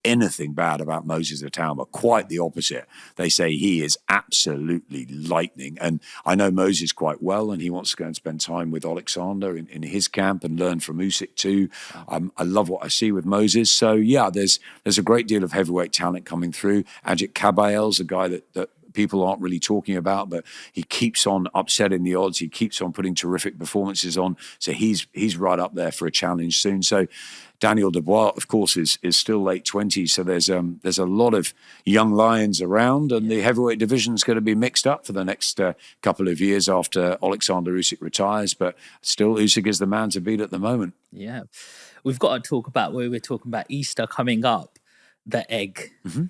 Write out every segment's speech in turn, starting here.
anything bad about Moses Itauma. Quite the opposite. They say he is absolutely lightning. And I know Moses quite well, and he wants to go and spend time with Alexander in his camp and learn from Usyk too. I love what I see with Moses. So yeah, there's a great deal of heavyweight talent coming through. Ajit Kabayel's a guy that people aren't really talking about, but he keeps on upsetting the odds. He keeps on putting terrific performances on. So he's right up there for a challenge soon. So Daniel Dubois, of course, is still late 20s. So there's a lot of young lions around, and the heavyweight division is going to be mixed up for the next couple of years after Alexander Usyk retires. But still, Usyk is the man to beat at the moment. Yeah. We've got to talk about where we're talking about Easter coming up, the egg. Mm-hmm.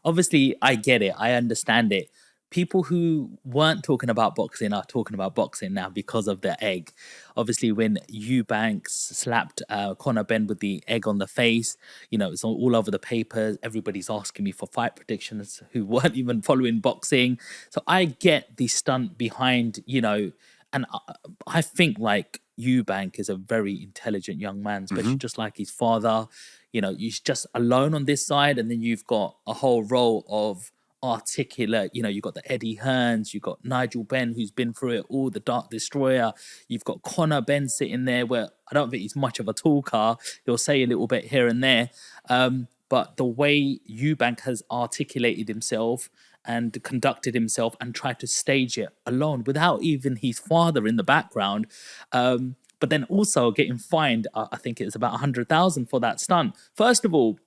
Obviously, I get it. I understand it. People who weren't talking about boxing are talking about boxing now because of the egg. Obviously, when Eubanks slapped Conor Benn with the egg on the face, it's all over the papers. Everybody's asking me for fight predictions who weren't even following boxing. So I get the stunt behind, and I think like Eubank is a very intelligent young man, especially just like his father. He's just alone on this side, and then you've got a whole row of articulate, you've got the Eddie Hearns, you've got Nigel Benn, who's been through it all, the Dark Destroyer. You've got Conor Benn sitting there, where I don't think he's much of a talker. He'll say a little bit here and there. But the way Eubank has articulated himself and conducted himself and tried to stage it alone without even his father in the background, but then also getting fined, I think it was about 100,000 for that stunt. First of all,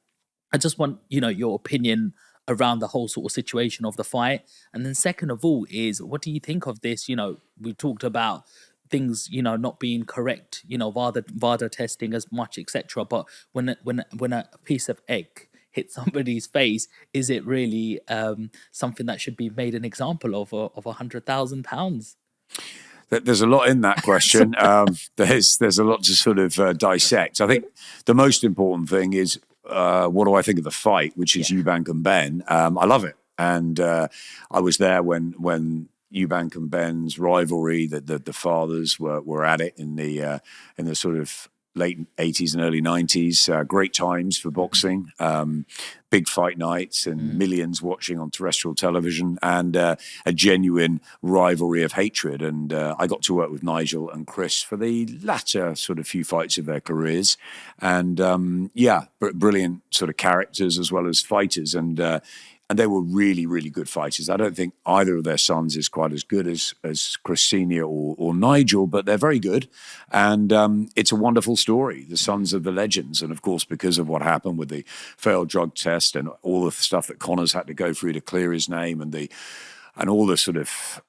I just want, your opinion around the whole sort of situation of the fight. And then second of all is, what do you think of this? We talked about things, not being correct, VADA testing as much, etc. But when a piece of egg hits somebody's face, is it really something that should be made an example of £100,000? There's a lot in that question. There's a lot to sort of dissect. I think the most important thing is, what do I think of the fight, which is Eubank and Benn? I love it. And I was there when Eubank and Benn's rivalry, the fathers were at it in the sort of late 80s and early 90s. Great times for boxing. Big fight nights and millions watching on terrestrial television, and a genuine rivalry of hatred. And I got to work with Nigel and Chris for the latter sort of few fights of their careers. And brilliant sort of characters as well as fighters. And they were really, really good fighters. I don't think either of their sons is quite as good as Chris Senior or Nigel, but they're very good. And it's a wonderful story, the sons of the legends. And of course, because of what happened with the failed drug test and all the stuff that Connor's had to go through to clear his name, and all the sort of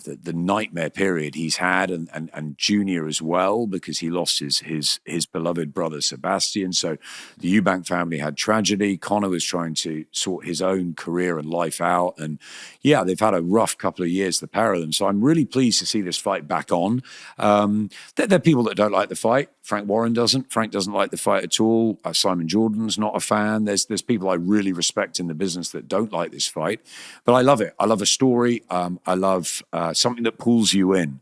the nightmare period he's had, and Junior as well, because he lost his beloved brother Sebastian. So the Eubank family had tragedy. Conor was trying to sort his own career and life out, and they've had a rough couple of years, the pair of them. So I'm really pleased to see this fight back on. There are people that don't like the fight. Frank Warren doesn't. Frank doesn't like the fight at all. Simon Jordan's not a fan. There's people I really respect in the business that don't like this fight, but I love it. I love a story. I love something that pulls you in.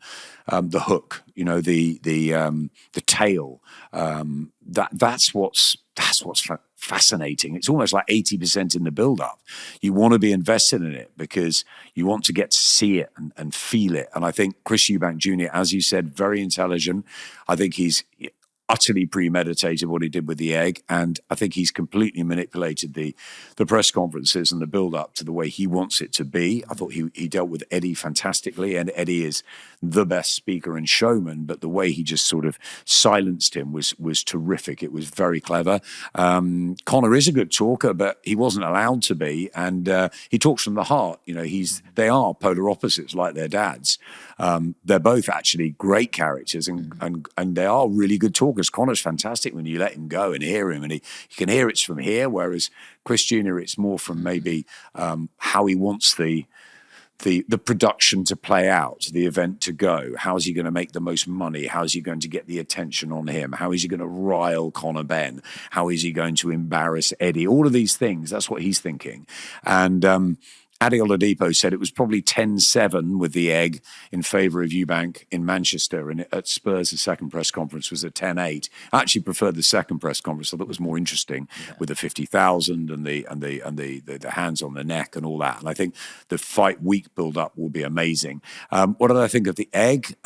The hook, the tale. That's what's fascinating. It's almost like 80% in the build-up. You want to be invested in it because you want to get to see it and feel it. And I think Chris Eubank Jr., as you said, very intelligent. I think he's utterly premeditated what he did with the egg, and I think he's completely manipulated the press conferences and the build-up to the way he wants it to be. I thought he dealt with Eddie fantastically, and Eddie is the best speaker and showman, but the way he just sort of silenced him was terrific. It was very clever. Conor is a good talker, but he wasn't allowed to be, and he talks from the heart. They are polar opposites like their dads. They're both actually great characters, and they are really good talkers. Conor's fantastic when you let him go and hear him, and you can hear it's from here, whereas Chris Jr., it's more from maybe how he wants the production to play out, the event to go. How is he going to make the most money? How is he going to get the attention on him? How is he going to rile Conor Benn? How is he going to embarrass Eddie? All of these things, that's what he's thinking. And Adi Oladipo said it was probably 10-7 with the egg in favour of Eubank in Manchester, and at Spurs, the second press conference was at 10-8. I actually preferred the second press conference. I thought it was more interesting with the 50,000 and the hands on the neck and all that. And I think the fight week build-up will be amazing. What did I think of the egg?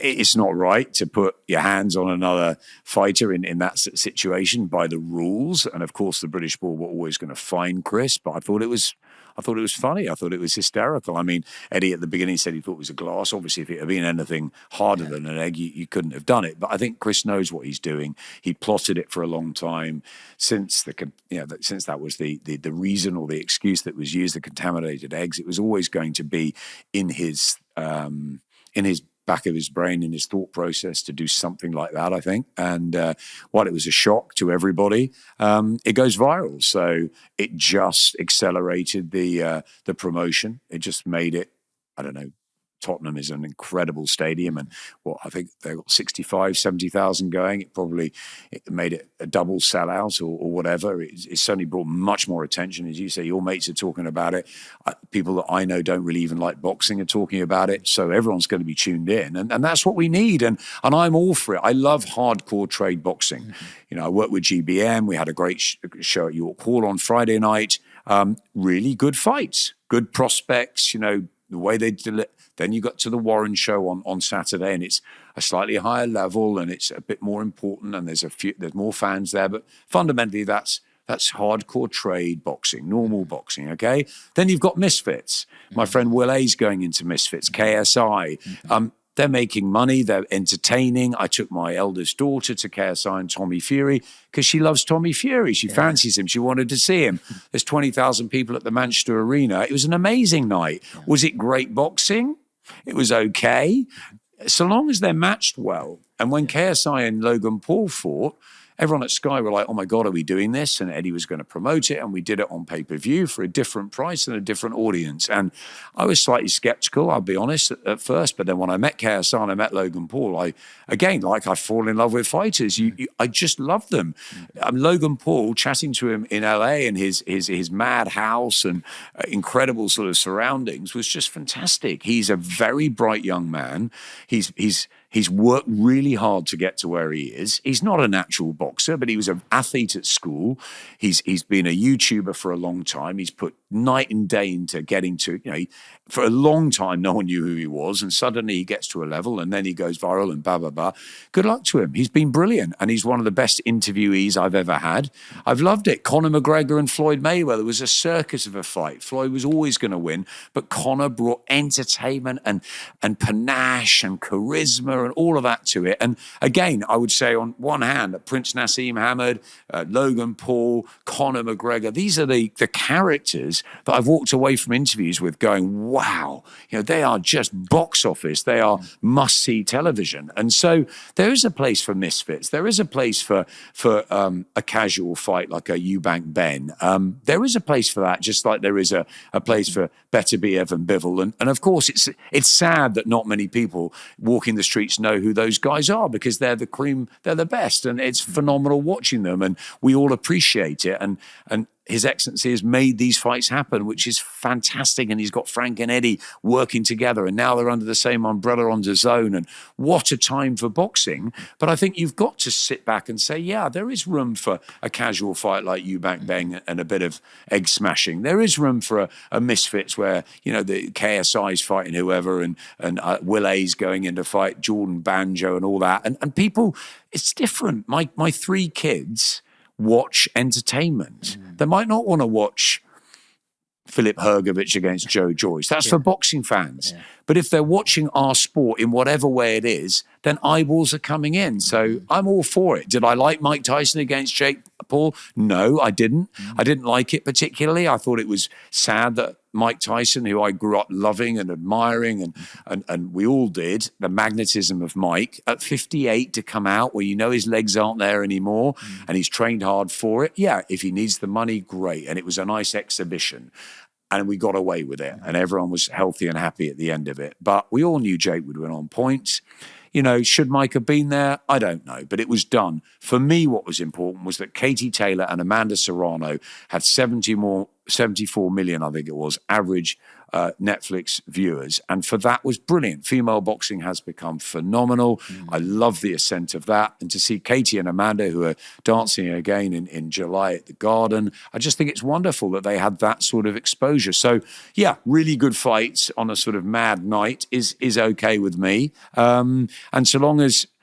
It's not right to put your hands on another fighter in that situation by the rules. And of course, the British board were always going to fine Chris, but I thought it was funny. I thought it was hysterical. I mean, Eddie at the beginning said he thought it was a glass. Obviously, if it had been anything harder than an egg, you couldn't have done it. But I think Chris knows what he's doing. He plotted it for a long time since that was the reason or the excuse that was used, the contaminated eggs. It was always going to be in his back of his brain, in his thought process, to do something like that, I think. And while it was a shock to everybody, it goes viral. So it just accelerated the promotion. It just made it, I don't know, Tottenham is an incredible stadium, and I think they've got 65, 70,000 going. It made it a double sellout or whatever. It certainly brought much more attention. As you say, your mates are talking about it. People that I know don't really even like boxing are talking about it. So everyone's going to be tuned in, and that's what we need. And I'm all for it. I love hardcore trade boxing. Mm-hmm. I worked with GBM. We had a great show at York Hall on Friday night. Really good fights, good prospects. The way they did it. Then you got to the Warren show on Saturday, and it's a slightly higher level, and it's a bit more important, and there's more fans there. But fundamentally, that's hardcore trade boxing, normal boxing. Okay. Then you've got Misfits. My friend Will A's going into Misfits, KSI. They're making money. They're entertaining. I took my eldest daughter to KSI and Tommy Fury because she loves Tommy Fury. She fancies him. She wanted to see him. There's 20,000 people at the Manchester Arena. It was an amazing night. Was it great boxing? It was okay. So long as they're matched well. And when KSI and Logan Paul fought, everyone at Sky were like, oh my God, are we doing this? And Eddie was going to promote it, and we did it on pay-per-view for a different price and a different audience. And I was slightly skeptical, I'll be honest, at first. But then when I met KSI and I met Logan Paul, I fall in love with fighters. I just love them. Logan Paul, chatting to him in LA and his mad house and incredible sort of surroundings was just fantastic. He's a very bright young man. He's worked really hard to get to where he is. He's not a natural boxer, but he was an athlete at school. He's been a YouTuber for a long time. He's put night and day into getting to, for a long time, no one knew who he was. And suddenly he gets to a level and then he goes viral and blah, blah, blah. Good luck to him. He's been brilliant. And he's one of the best interviewees I've ever had. I've loved it. Conor McGregor and Floyd Mayweather was a circus of a fight. Floyd was always going to win, but Conor brought entertainment and panache and charisma and all of that to it. And again, I would say on one hand, Prince Nassim Hamid, Logan Paul, Conor McGregor, these are the characters that I've walked away from interviews with going, wow, they are just box office. They are must-see television. And so there is a place for misfits. There is a place for a casual fight like a Eubank Ben. There is a place for that, just like there is a place for Beterbiev and Bivol. And of course, it's sad that not many people walking the streets know who those guys are, because they're the cream, they're the best. And it's phenomenal watching them, and we all appreciate it. And His Excellency has made these fights happen, which is fantastic. And he's got Frank and Eddie working together, and now they're under the same umbrella on DAZN. And what a time for boxing. But I think you've got to sit back and say, yeah, there is room for a casual fight like Eubank Beng and a bit of egg smashing. There is room for a misfits where, the KSI's fighting whoever, and Will A's going in to fight Jordan Banjo and all that. And people, it's different. My three kids watch entertainment. They might not want to watch Philip Hergovich against Joe Joyce. That's for boxing fans. Yeah. But if they're watching our sport in whatever way it is, then eyeballs are coming in. So I'm all for it. Did I like Mike Tyson against Jake Paul? No, I didn't. I didn't like it particularly. I thought it was sad that Mike Tyson, who I grew up loving and admiring, and we all did, the magnetism of Mike, at 58 to come out where his legs aren't there anymore and he's trained hard for it. Yeah, if he needs the money, great. And it was a nice exhibition. And we got away with it. And everyone was healthy and happy at the end of it. But we all knew Jake would win on points. Should Mike have been there? I don't know. But it was done. For me, what was important was that Katie Taylor and Amanda Serrano had 70 74 million, I think it was, average Netflix viewers. And for that was brilliant. Female boxing has become phenomenal. I love the ascent of that. And to see Katie and Amanda, who are dancing again in July at the Garden, I just think it's wonderful that they had that sort of exposure. So, yeah, really good fights on a sort of mad night is okay with me. And so long as